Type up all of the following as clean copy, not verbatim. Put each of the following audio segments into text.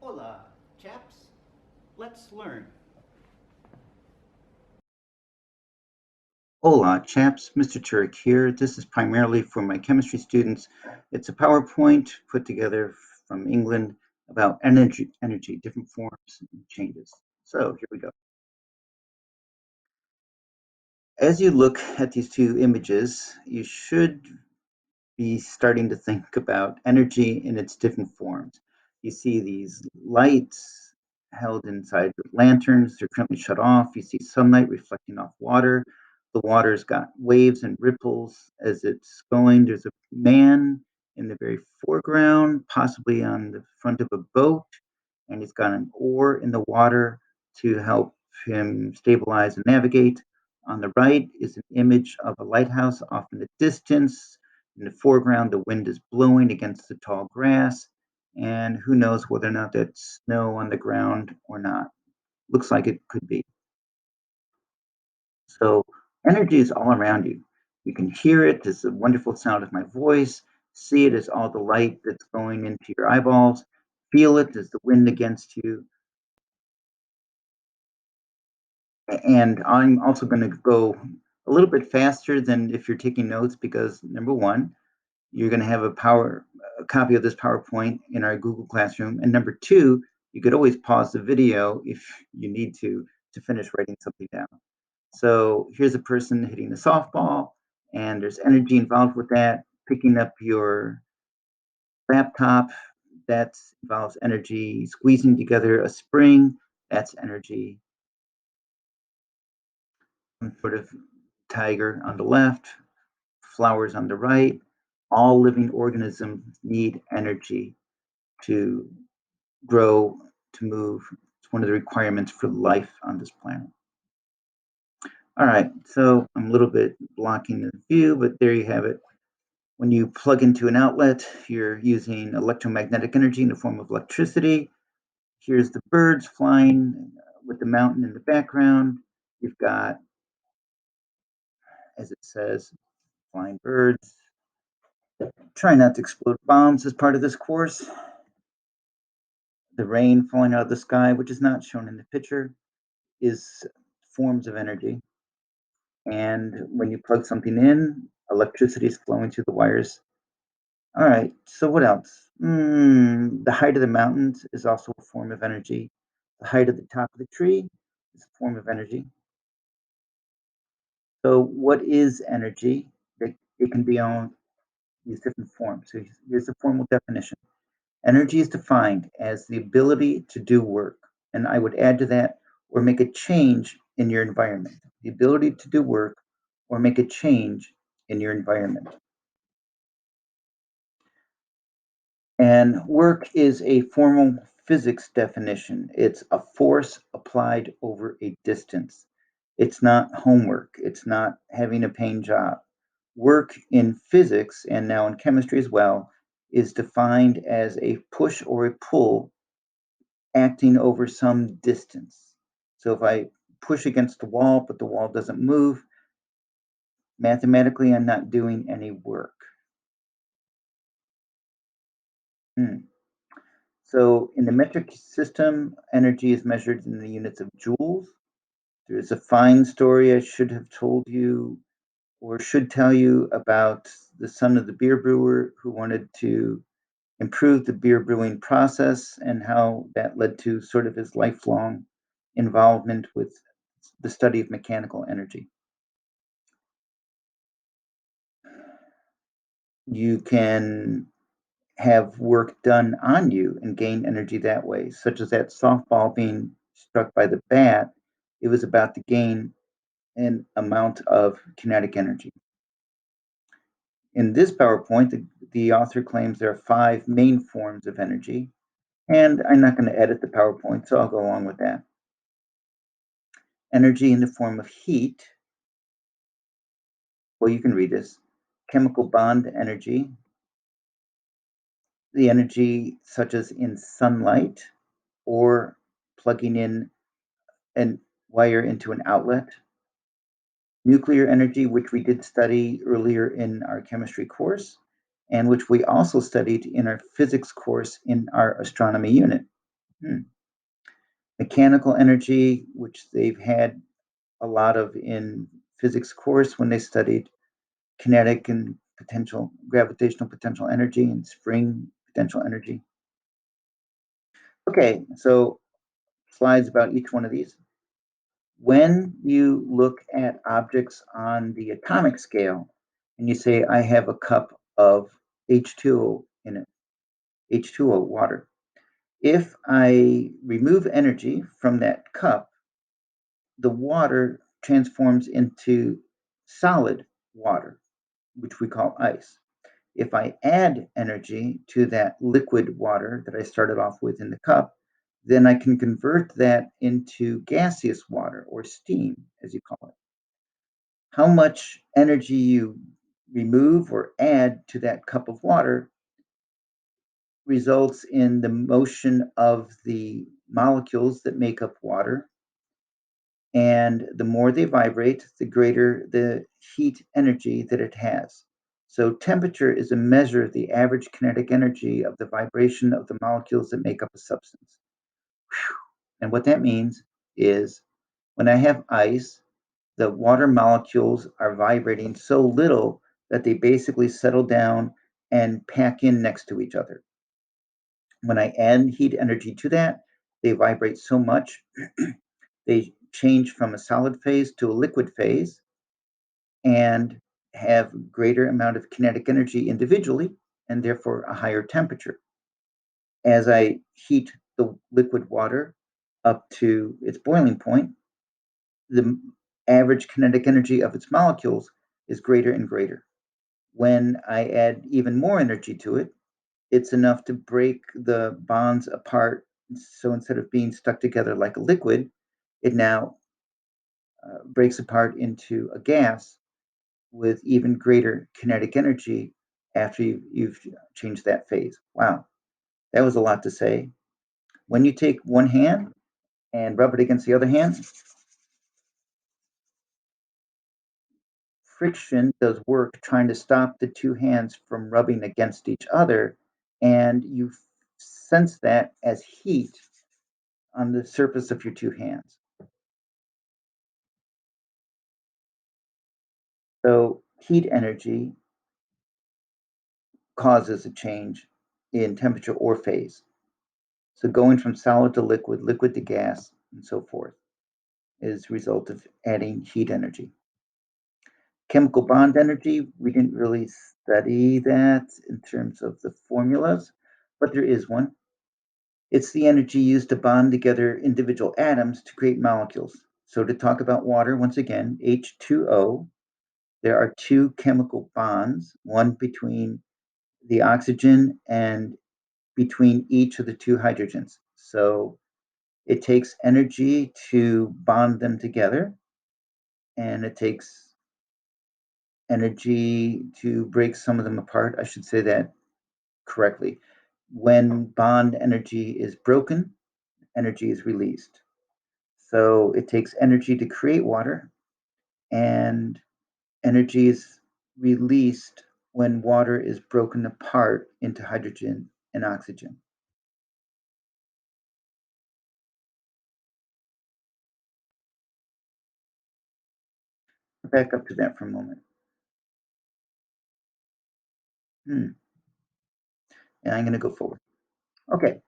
Hola, chaps. Let's learn. Hola, chaps. Mr. Turek here. This is primarily for my chemistry students. It's a PowerPoint put together from England about energy, different forms and changes. So here we go. As you look at these two images, you should be starting to think about energy in its different forms. You see these lights held inside lanterns, they're currently shut off. You see sunlight reflecting off water. The water's got waves and ripples as it's going. There's a man in the very foreground, possibly on the front of a boat, and he's got an oar in the water to help him stabilize and navigate. On the right is an image of a lighthouse off in the distance. In the foreground, the wind is blowing against the tall grass, and who knows whether or not that's snow on the ground or not. Looks like it could be. So, energy is all around you. You can hear it as the wonderful sound of my voice, see it as all the light that's going into your eyeballs, feel it as the wind against you. And I'm also going to go a little bit faster than if you're taking notes because number one, you're going to have a copy of this PowerPoint in our Google Classroom. And number two, you could always pause the video if you need to finish writing something down. So here's a person hitting a softball, and there's energy involved with that. Picking up your laptop, that involves energy. Squeezing together a spring, that's energy. Some sort of tiger on the left, flowers on the right. All living organisms need energy to grow, to move. It's one of the requirements for life on this planet. All right, so I'm a little bit blocking the view, but there you have it. When you plug into an outlet, you're using electromagnetic energy in the form of electricity. Here's the birds flying with the mountain in the background. You've got, as it says, flying birds. Try not to explode bombs as part of this course. The rain falling out of the sky, which is not shown in the picture, is forms of energy. And when you plug something in, electricity is flowing through the wires. All right, so what else? The height of the mountains is also a form of energy. The height of the top of the tree is a form of energy. So what is energy? It can be on these different forms. So here's the formal definition. Energy is defined as the ability to do work. And I would add to that, or make a change in your environment. The ability to do work or make a change in your environment. And work is a formal physics definition. It's a force applied over a distance. It's not homework. It's not having a paying job. Work in physics, and now in chemistry as well, is defined as a push or a pull acting over some distance. So if I push against the wall, but the wall doesn't move, mathematically, I'm not doing any work. So in the metric system, energy is measured in the units of joules. There's a fine story I should have told you or should tell you about the son of the beer brewer who wanted to improve the beer brewing process and how that led to sort of his lifelong involvement with the study of mechanical energy. You can have work done on you and gain energy that way, such as that softball being struck by the bat. It was about to gain an amount of kinetic energy. In this PowerPoint, the author claims there are 5 main forms of energy, and I'm not going to edit the PowerPoint, so I'll go along with that. Energy in the form of heat. Well, you can read this. Chemical bond energy. The energy such as in sunlight or plugging in a wire into an outlet. Nuclear energy, which we did study earlier in our chemistry course, and which we also studied in our physics course in our astronomy unit. Hmm. Mechanical energy, which they've had a lot of in physics course when they studied kinetic and potential gravitational potential energy and spring potential energy. Okay, so slides about each one of these. When you look at objects on the atomic scale and you say, I have a cup of H2O in it, H2O water. If I remove energy from that cup, the water transforms into solid water, which we call ice. If I add energy to that liquid water that I started off with in the cup, then I can convert that into gaseous water or steam, as you call it. How much energy you remove or add to that cup of water results in the motion of the molecules that make up water. And the more they vibrate, the greater the heat energy that it has. So, temperature is a measure of the average kinetic energy of the vibration of the molecules that make up a substance. And what that means is when I have ice, the water molecules are vibrating so little that they basically settle down and pack in next to each other. When I add heat energy to that, they vibrate so much, they change from a solid phase to a liquid phase and have greater amount of kinetic energy individually and therefore a higher temperature. As I heat the liquid water up to its boiling point, the average kinetic energy of its molecules is greater and greater. When I add even more energy to it, it's enough to break the bonds apart. So instead of being stuck together like a liquid, it now breaks apart into a gas with even greater kinetic energy after you've changed that phase. Wow, that was a lot to say. When you take one hand and rub it against the other hand, friction does work trying to stop the two hands from rubbing against each other, and you sense that as heat on the surface of your two hands. So, heat energy causes a change in temperature or phase. So, going from solid to liquid, liquid to gas, and so forth is a result of adding heat energy. Chemical bond energy, we didn't really study that in terms of the formulas, but there is one. It's the energy used to bond together individual atoms to create molecules. So, to talk about water, once again, H2O, there are two chemical bonds, one between the oxygen and between each of the two hydrogens. So, it takes energy to bond them together, and it takes energy to break some of them apart. I should say that correctly. When bond energy is broken, energy is released. So it takes energy to create water, and energy is released when water is broken apart into hydrogen and oxygen. Back up to that for a moment. Hmm. And I'm going to go forward. Okay.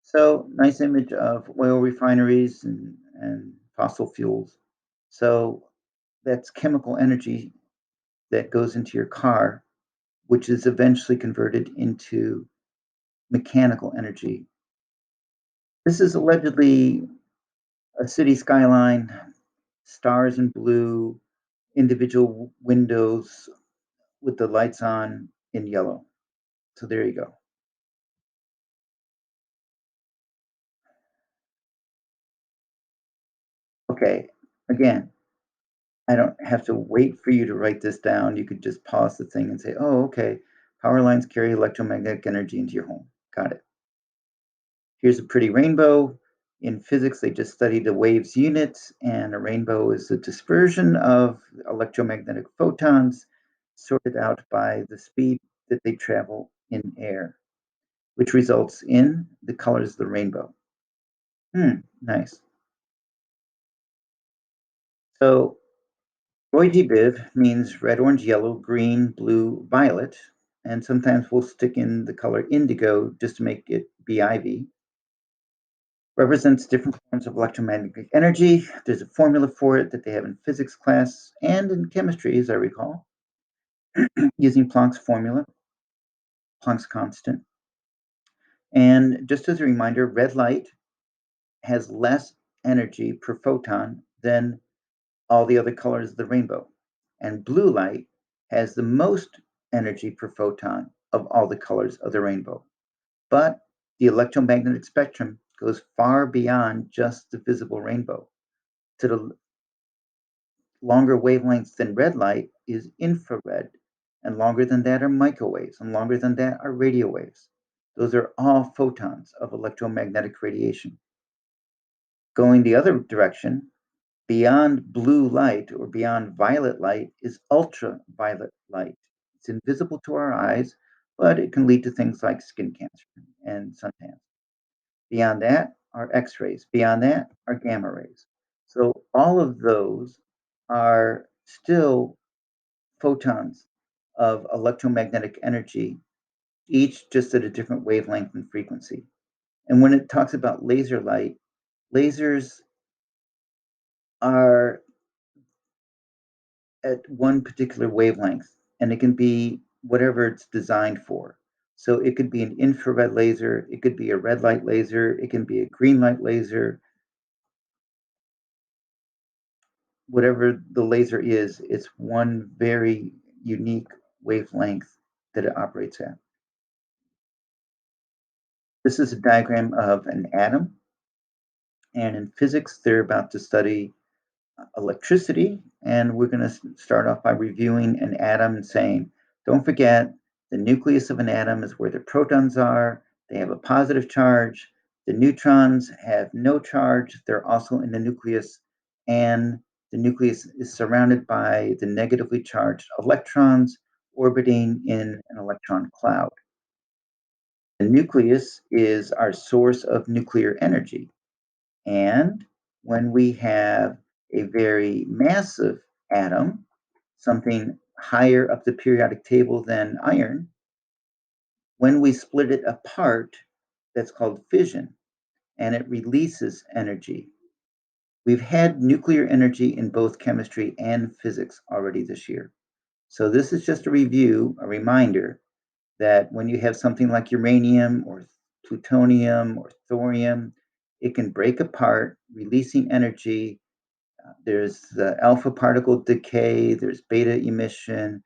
So nice image of oil refineries and fossil fuels. So that's chemical energy that goes into your car, which is eventually converted into mechanical energy. This is allegedly a city skyline, stars in blue, individual windows with the lights on in yellow. So there you go. Okay, again, I don't have to wait for you to write this down. You could just pause the thing and say, oh, okay, power lines carry electromagnetic energy into your home. Got it. Here's a pretty rainbow. In physics, they just studied the waves units, and a rainbow is the dispersion of electromagnetic photons sorted out by the speed that they travel in air, which results in the colors of the rainbow. Nice. So RoyGBiv means red, orange, yellow, green, blue, violet, and sometimes we'll stick in the color indigo just to make it BIV. Represents different forms of electromagnetic energy. There's a formula for it that they have in physics class and in chemistry, as I recall, using Planck's formula, Planck's constant. And just as a reminder, red light has less energy per photon than all the other colors of the rainbow. And blue light has the most energy per photon of all the colors of the rainbow. But the electromagnetic spectrum goes far beyond just the visible rainbow. To the longer wavelengths than red light is infrared, and longer than that are microwaves, and longer than that are radio waves. Those are all photons of electromagnetic radiation. Going the other direction, beyond blue light or beyond violet light is ultraviolet light. It's invisible to our eyes, but it can lead to things like skin cancer and suntans. Beyond that are X rays. Beyond that are gamma rays. So all of those are still photons of electromagnetic energy, each just at a different wavelength and frequency. And when it talks about laser light, lasers are at one particular wavelength, and it can be whatever it's designed for. So it could be an infrared laser, it could be a red light laser, it can be a green light laser. Whatever the laser is, it's one very unique wavelength that it operates at. This is a diagram of an atom, and in physics, they're about to study electricity, and we're going to start off by reviewing an atom and saying, don't forget, the nucleus of an atom is where the protons are. They have a positive charge. The neutrons have no charge. They're also in the nucleus, and the nucleus is surrounded by the negatively charged electrons orbiting in an electron cloud. The nucleus is our source of nuclear energy. And when we have a very massive atom, something higher up the periodic table than iron, when we split it apart, that's called fission, and it releases energy. We've had nuclear energy in both chemistry and physics already this year. So this is just a review, a reminder that when you have something like uranium or plutonium or thorium, it can break apart, releasing energy. There's the alpha particle decay, there's beta emission,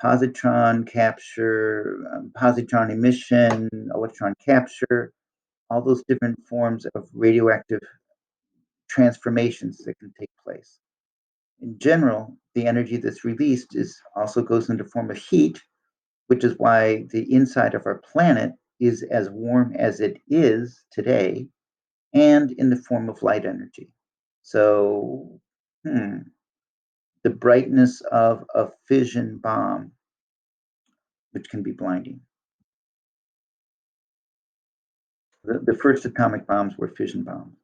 positron capture, positron emission, electron capture, all those different forms of radioactive transformations that can take place. In general, the energy that's released is also goes in the form of heat, which is why the inside of our planet is as warm as it is today, and in the form of light energy. So, the brightness of a fission bomb, which can be blinding. The first atomic bombs were fission bombs.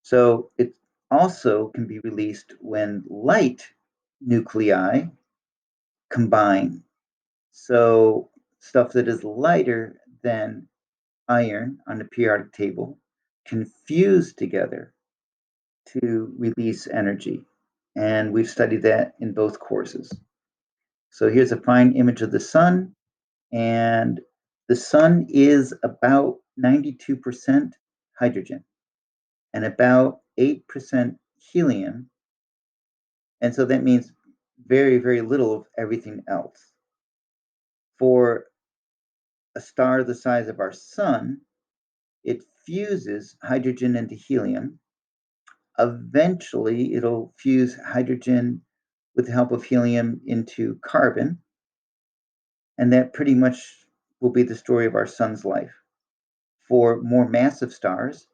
So it also can be released when light nuclei combine. So stuff that is lighter than iron on the periodic table can fuse together to release energy. And we've studied that in both courses. So here's a fine image of the sun. And the sun is about 92% hydrogen and about 8% helium. And so that means very, very little of everything else. For a star the size of our sun, it fuses hydrogen into helium. Eventually, it'll fuse hydrogen with the help of helium into carbon. And that pretty much will be the story of our sun's life. For more massive stars,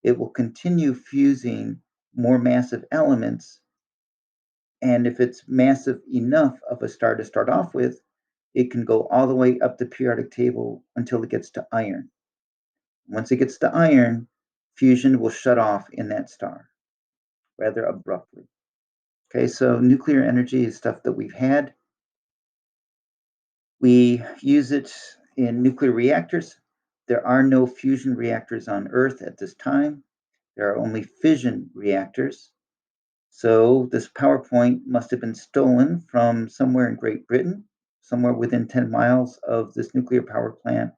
it will continue fusing more massive elements. And if it's massive enough of a star to start off with, it can go all the way up the periodic table until it gets to iron. Once it gets to iron, fusion will shut off in that star rather abruptly. Okay, so nuclear energy is stuff that we've had. We use it in nuclear reactors. There are no fusion reactors on Earth at this time. There are only fission reactors. So this PowerPoint must have been stolen from somewhere in Great Britain, somewhere within 10 miles of this nuclear power plant,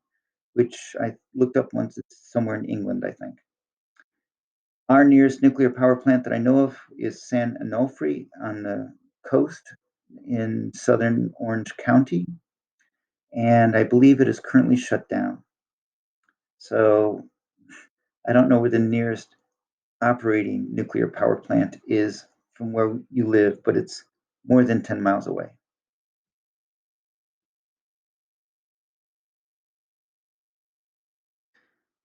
which I looked up once. It's somewhere in England, I think. Our nearest nuclear power plant that I know of is San Onofre on the coast in southern Orange County, and I believe it is currently shut down. So I don't know where the nearest operating nuclear power plant is from where you live, but it's more than 10 miles away.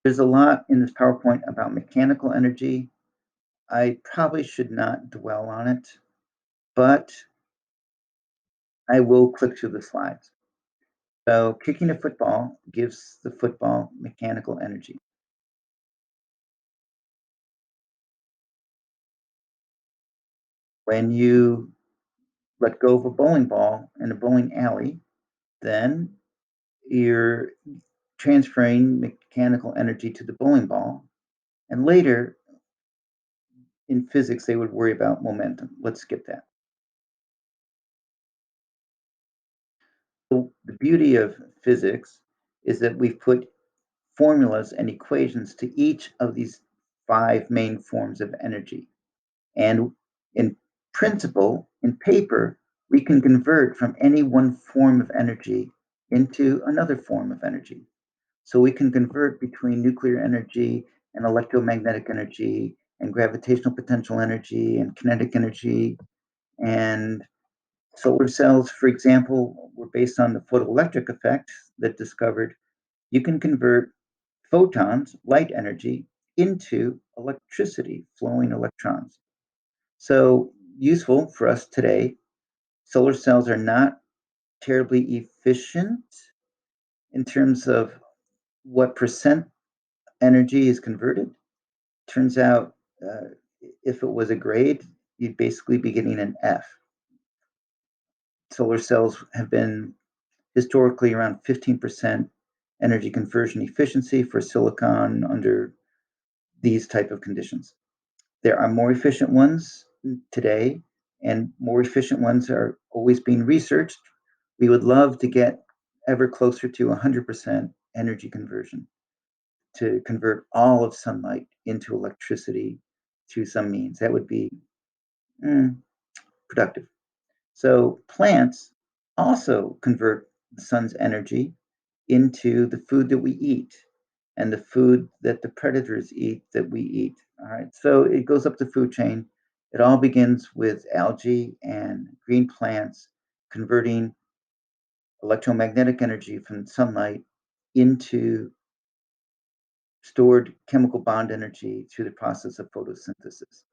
There's a lot in this PowerPoint about mechanical energy. I probably should not dwell on it, but I will click through the slides. So kicking a football gives the football mechanical energy. When you let go of a bowling ball in a bowling alley, then you're transferring mechanical energy to the bowling ball. And later in physics, they would worry about momentum. Let's skip that. So the beauty of physics is that we've put formulas and equations to each of these five main forms of energy. And in principle, in paper, we can convert from any one form of energy into another form of energy. So we can convert between nuclear energy and electromagnetic energy and gravitational potential energy and kinetic energy. And solar cells, for example, were based on the photoelectric effect that discovered you can convert photons, light energy, into electricity, flowing electrons. So useful for us today. Solar cells are not terribly efficient in terms of what percent energy is converted. Turns out, if it was a grade, you'd basically be getting an F. Solar cells have been historically around 15% energy conversion efficiency for silicon under these type of conditions. There are more efficient ones today, and more efficient ones are always being researched. We would love to get ever closer to 100% energy conversion to convert all of sunlight into electricity through some means. That would be productive. So plants also convert the sun's energy into the food that we eat and the food that the predators eat that we eat. All right. So it goes up the food chain. It all begins with algae and green plants converting electromagnetic energy from sunlight into stored chemical bond energy through the process of photosynthesis.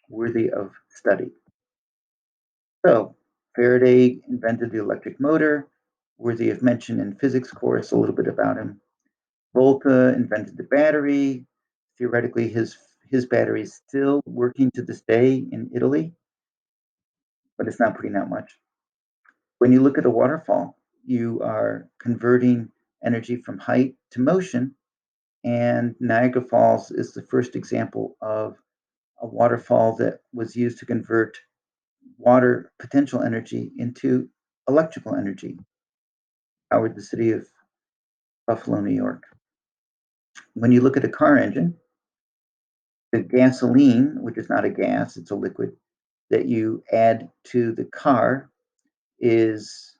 Worthy of study. So Faraday invented the electric motor, worthy of mention in physics course, a little bit about him. Volta invented the battery. Theoretically, his battery is still working to this day in Italy, but it's not putting out much. When you look at a waterfall, you are converting energy from height to motion, and Niagara Falls is the first example of a waterfall that was used to convert water potential energy into electrical energy, powered the city of Buffalo, New York. When you look at a car engine, the gasoline, which is not a gas, it's a liquid, that you add to the car is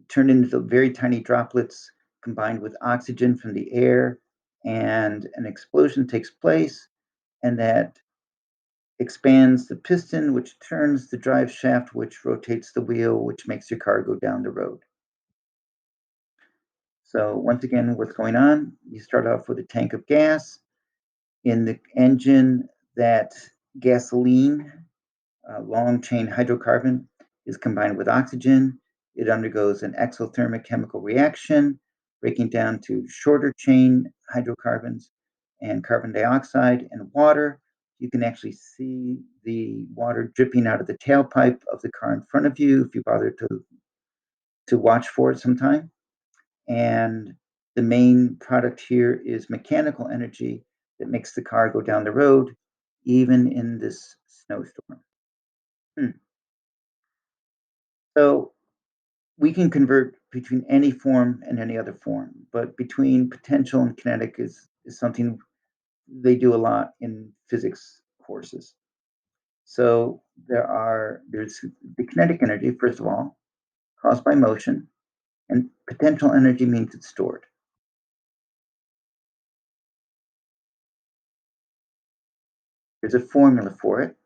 turned into very tiny droplets combined with oxygen from the air, and an explosion takes place, and that expands the piston, which turns the drive shaft, which rotates the wheel, which makes your car go down the road. So once again, what's going on? You start off with a tank of gas. In the engine, that gasoline, long chain hydrocarbon, is combined with oxygen. It undergoes an exothermic chemical reaction, breaking down to shorter chain hydrocarbons. and carbon dioxide and water. You can actually see the water dripping out of the tailpipe of the car in front of you if you bother to watch for it sometime. And the main product here is mechanical energy that makes the car go down the road, even in this snowstorm. Hmm. So we can convert between any form and any other form, but between potential and kinetic is something they do a lot in physics courses. So there's the kinetic energy, first of all, caused by motion, and potential energy means it's stored. There's a formula for it,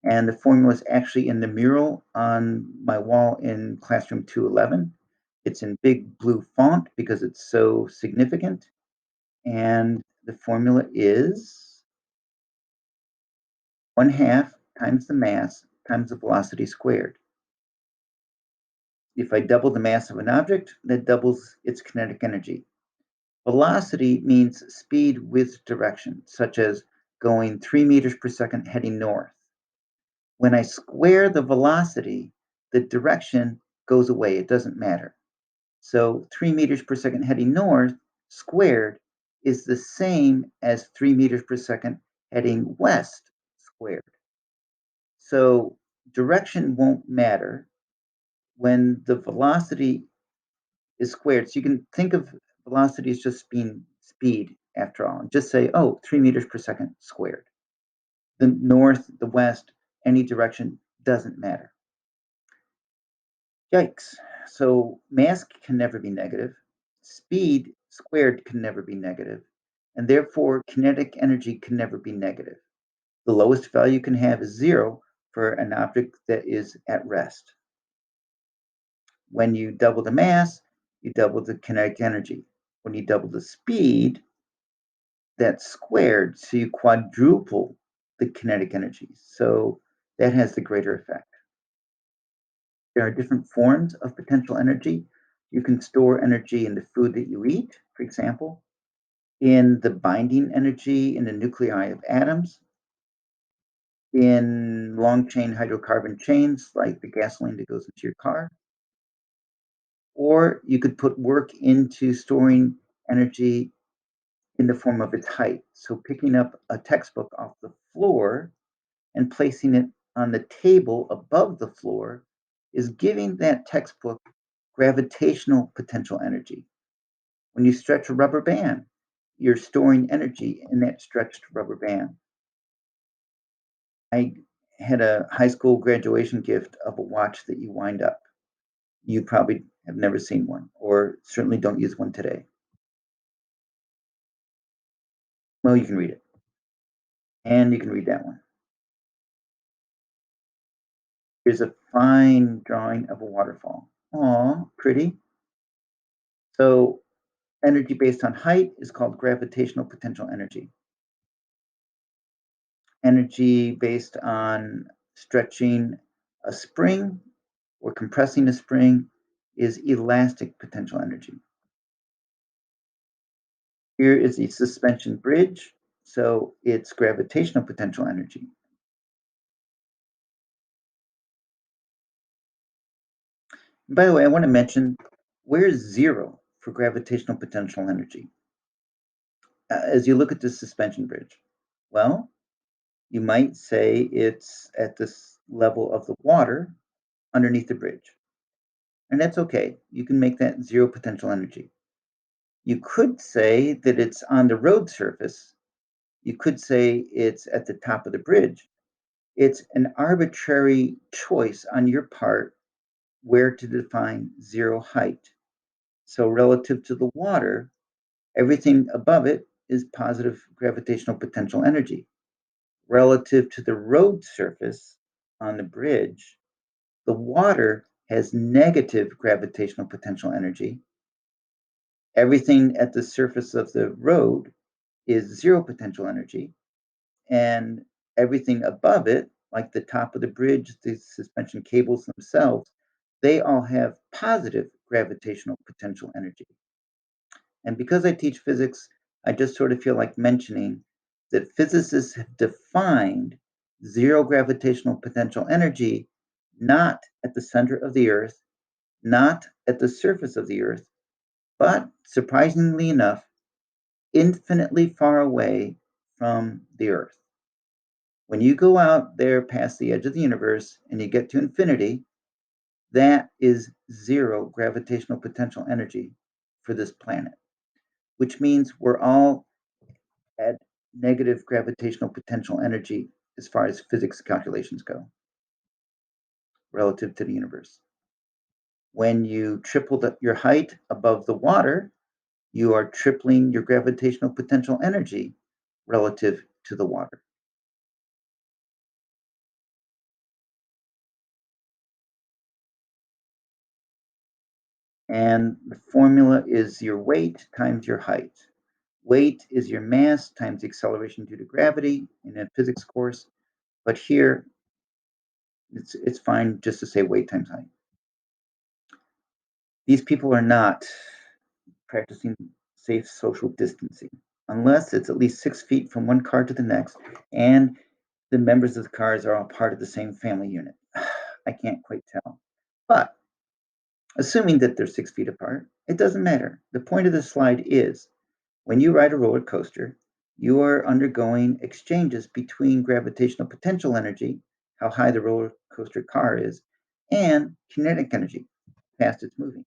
and the formula is actually in the mural on my wall in classroom 211. It's in big blue font because it's so significant, and the formula is 1/2 times the mass times the velocity squared. If I double the mass of an object, that doubles its kinetic energy. Velocity means speed with direction, such as going 3 meters per second heading north. When I square the velocity, the direction goes away. It doesn't matter. So 3 meters per second heading north squared is the same as 3 meters per second heading west squared. So direction won't matter when the velocity is squared. So you can think of velocity as just being speed after all. And just say, oh, 3 meters per second squared. The north, the west, any direction doesn't matter. Yikes. So mass can never be negative. Speed squared can never be negative. And therefore, kinetic energy can never be negative. The lowest value you can have is 0 for an object that is at rest. When you double the mass, you double the kinetic energy. When you double the speed, that's squared, so you quadruple the kinetic energy. So that has the greater effect. There are different forms of potential energy. You can store energy in the food that you eat, for example, in the binding energy in the nuclei of atoms, in long chain hydrocarbon chains like the gasoline that goes into your car, or you could put work into storing energy in the form of its height. So picking up a textbook off the floor and placing it on the table above the floor is giving that textbook gravitational potential energy. When you stretch a rubber band, you're storing energy in that stretched rubber band. I had a high school graduation gift of a watch that you wind up. You probably have never seen one, or certainly don't use one today. Well, you can read it, and you can read that one. Here's a fine drawing of a waterfall. Aw, pretty. So energy based on height is called gravitational potential energy. Energy based on stretching a spring or compressing a spring is elastic potential energy. Here is a suspension bridge, so it's gravitational potential energy. By the way, I want to mention where's 0 for gravitational potential energy? As you look at this suspension bridge, well, you might say it's at this level of the water underneath the bridge. And that's okay. You can make that 0 potential energy. You could say that it's on the road surface. You could say it's at the top of the bridge. It's an arbitrary choice on your part where to define 0 height. So, relative to the water, everything above it is positive gravitational potential energy. Relative to the road surface on the bridge, the water has negative gravitational potential energy. Everything at the surface of the road is 0 potential energy, and everything above it, like the top of the bridge, the suspension cables themselves, they all have positive gravitational potential energy. And because I teach physics, I just sort of feel like mentioning that physicists have defined zero gravitational potential energy not at the center of the Earth, not at the surface of the Earth, but surprisingly enough, infinitely far away from the Earth. When you go out there past the edge of the universe and you get to infinity, that is zero gravitational potential energy for this planet, which means we're all at negative gravitational potential energy as far as physics calculations go relative to the universe. When you triple your height above the water, you are tripling your gravitational potential energy relative to the water. And the formula is your weight times your height. Weight is your mass times the acceleration due to gravity in a physics course, but here it's fine just to say weight times height. These people are not practicing safe social distancing unless it's at least 6 feet from one car to the next and the members of the cars are all part of the same family unit. I can't quite tell. But assuming that they're 6 feet apart, it doesn't matter. The point of this slide is when you ride a roller coaster, you are undergoing exchanges between gravitational potential energy, how high the roller coaster car is, and kinetic energy, fast it's moving.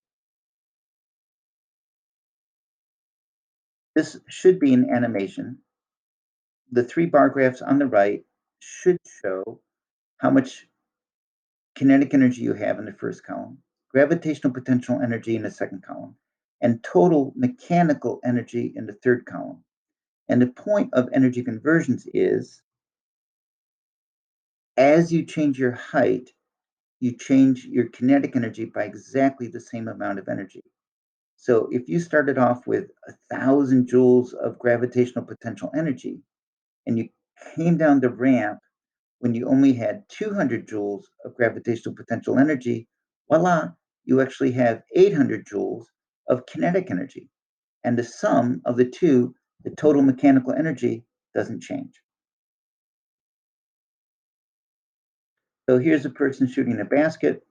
This should be an animation. The three bar graphs on the right should show how much kinetic energy you have in the first column, gravitational potential energy in the second column, and total mechanical energy in the third column. And the point of energy conversions is as you change your height, you change your kinetic energy by exactly the same amount of energy. So if you started off with 1,000 joules of gravitational potential energy and you came down the ramp when you only had 200 joules of gravitational potential energy, voila, you actually have 800 joules of kinetic energy. And the sum of the two, the total mechanical energy, doesn't change. So here's a person shooting a basket,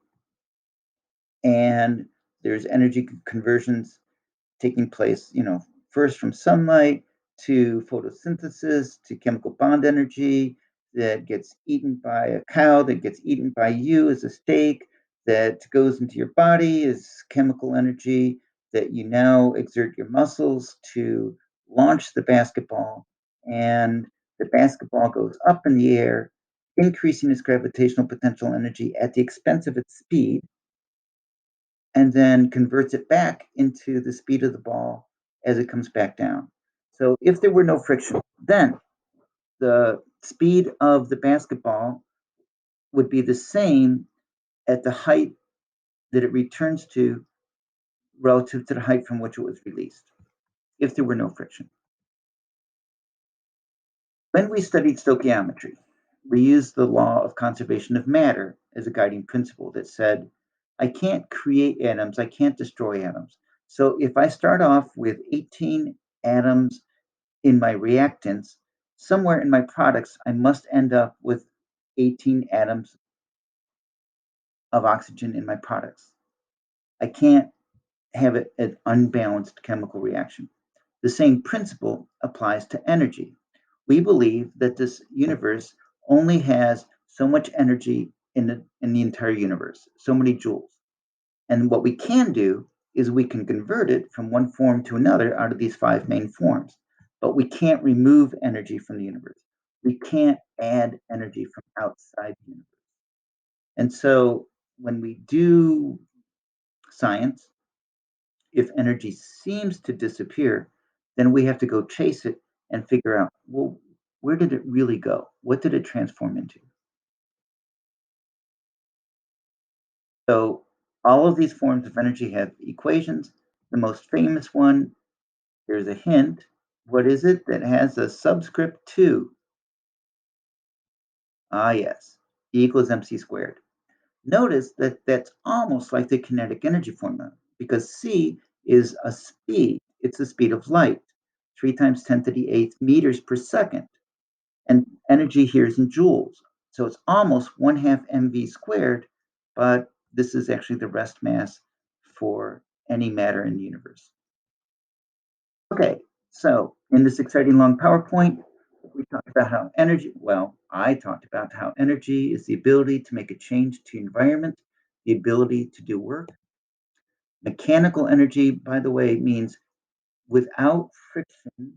and there's energy conversions taking place, first from sunlight to photosynthesis to chemical bond energy that gets eaten by a cow, that gets eaten by you as a steak, that goes into your body as chemical energy, that you now exert your muscles to launch the basketball, and the basketball goes up in the air, increasing its gravitational potential energy at the expense of its speed and then converts it back into the speed of the ball as it comes back down. So if there were no friction, then the speed of the basketball would be the same at the height that it returns to relative to the height from which it was released, if there were no friction. When we studied stoichiometry, we used the law of conservation of matter as a guiding principle that said, I can't create atoms, I can't destroy atoms. So if I start off with 18 atoms in my reactants, somewhere in my products, I must end up with 18 atoms of oxygen in my products. I can't have it an unbalanced chemical reaction. The same principle applies to energy. We believe that this universe only has so much energy in the entire universe, so many joules. And what we can do is we can convert it from one form to another out of these five main forms. But we can't remove energy from the universe. We can't add energy from outside the universe. And so when we do science, if energy seems to disappear, then we have to go chase it and figure out, well, where did it really go? What did it transform into? So all of these forms of energy have equations. The most famous one, there's a hint. What is it that has a subscript 2? Ah, yes, E equals mc squared. Notice that that's almost like the kinetic energy formula because c is a speed. It's the speed of light. 3 times 10 to the eighth meters per second. And energy here is in joules. So it's almost 1/2 mv squared, but this is actually the rest mass for any matter in the universe. Okay, so in this exciting long PowerPoint, we talked about how I talked about how energy is the ability to make a change to environment, the ability to do work. Mechanical energy, by the way, means without friction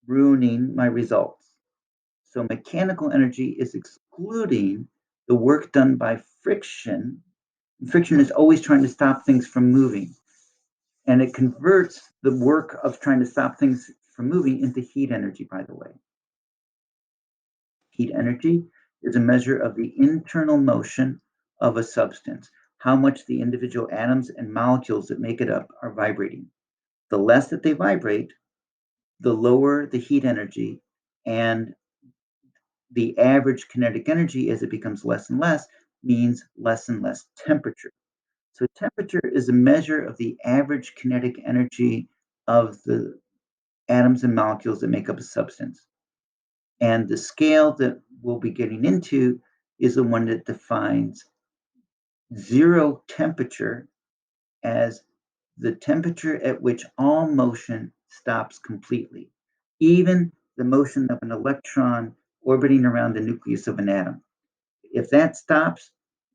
ruining my results. So mechanical energy is excluding the work done by friction. Friction is always trying to stop things from moving, and it converts the work of trying to stop things from moving into heat energy, by the way. Heat energy is a measure of the internal motion of a substance, how much the individual atoms and molecules that make it up are vibrating. The less that they vibrate, the lower the heat energy, and the average kinetic energy as it becomes less and less means less and less temperature. So temperature is a measure of the average kinetic energy of the atoms and molecules that make up a substance. And the scale that we'll be getting into is the one that defines zero temperature as the temperature at which all motion stops completely, even the motion of an electron orbiting around the nucleus of an atom. If that stops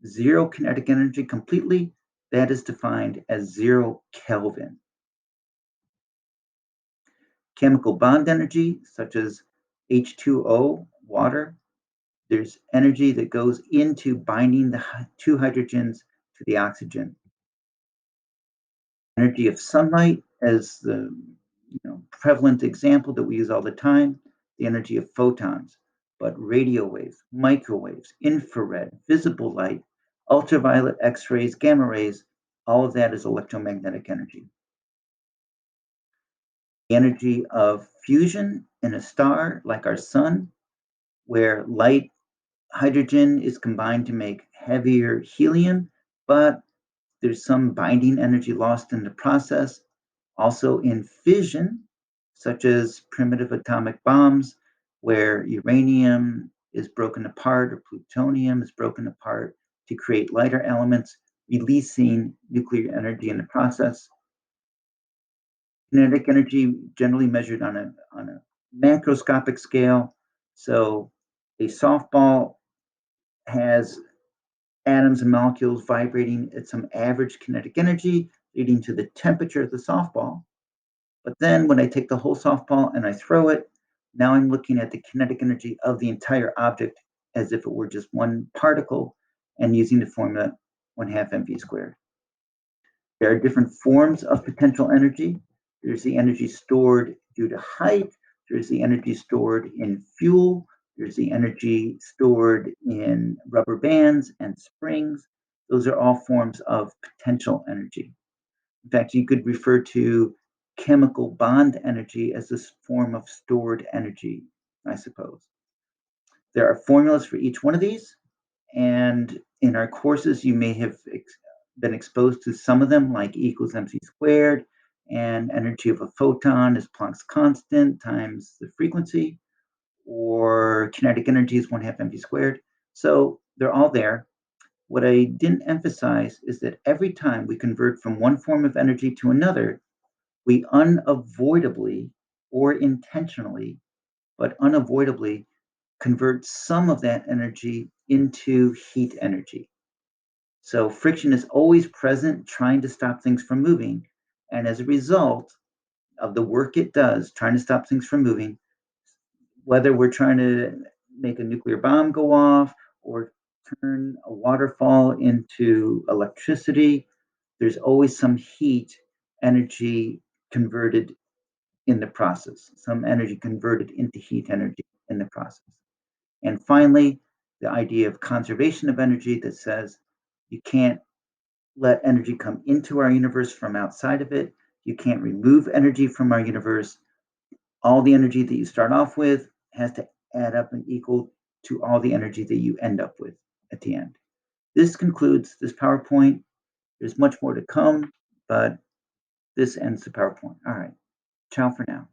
zero kinetic energy completely, that is defined as 0 Kelvin. Chemical bond energy, such as H2O, water, there's energy that goes into binding the two hydrogens to the oxygen. Energy of sunlight as the prevalent example that we use all the time, the energy of photons, but radio waves, microwaves, infrared, visible light, ultraviolet, X-rays, gamma rays, all of that is electromagnetic energy. The energy of fusion in a star like our sun, where light hydrogen is combined to make heavier helium, but there's some binding energy lost in the process. Also in fission, such as primitive atomic bombs, where uranium is broken apart or plutonium is broken apart to create lighter elements, releasing nuclear energy in the process. Kinetic energy generally measured on a macroscopic scale. So a softball has atoms and molecules vibrating at some average kinetic energy, leading to the temperature of the softball. But then when I take the whole softball and I throw it, now I'm looking at the kinetic energy of the entire object as if it were just one particle and using the formula 1/2 mv squared. There are different forms of potential energy. There's the energy stored due to height. There's the energy stored in fuel. There's the energy stored in rubber bands and springs. Those are all forms of potential energy. In fact, you could refer to chemical bond energy as this form of stored energy, I suppose. There are formulas for each one of these, and in our courses, you may have been exposed to some of them, like E equals mc squared, and energy of a photon is Planck's constant times the frequency, or kinetic energy is 1/2 mv squared. So they're all there. What I didn't emphasize is that every time we convert from one form of energy to another, we unavoidably or intentionally, but unavoidably convert some of that energy into heat energy. So friction is always present, trying to stop things from moving. And as a result of the work it does, trying to stop things from moving, whether we're trying to make a nuclear bomb go off or turn a waterfall into electricity, there's always some heat energy converted in the process, some energy converted into heat energy in the process. And finally, the idea of conservation of energy that says you can't let energy come into our universe from outside of it. You can't remove energy from our universe. All the energy that you start off with has to add up and equal to all the energy that you end up with at the end. This concludes this PowerPoint. There's much more to come, but this ends the PowerPoint. All right. Ciao for now.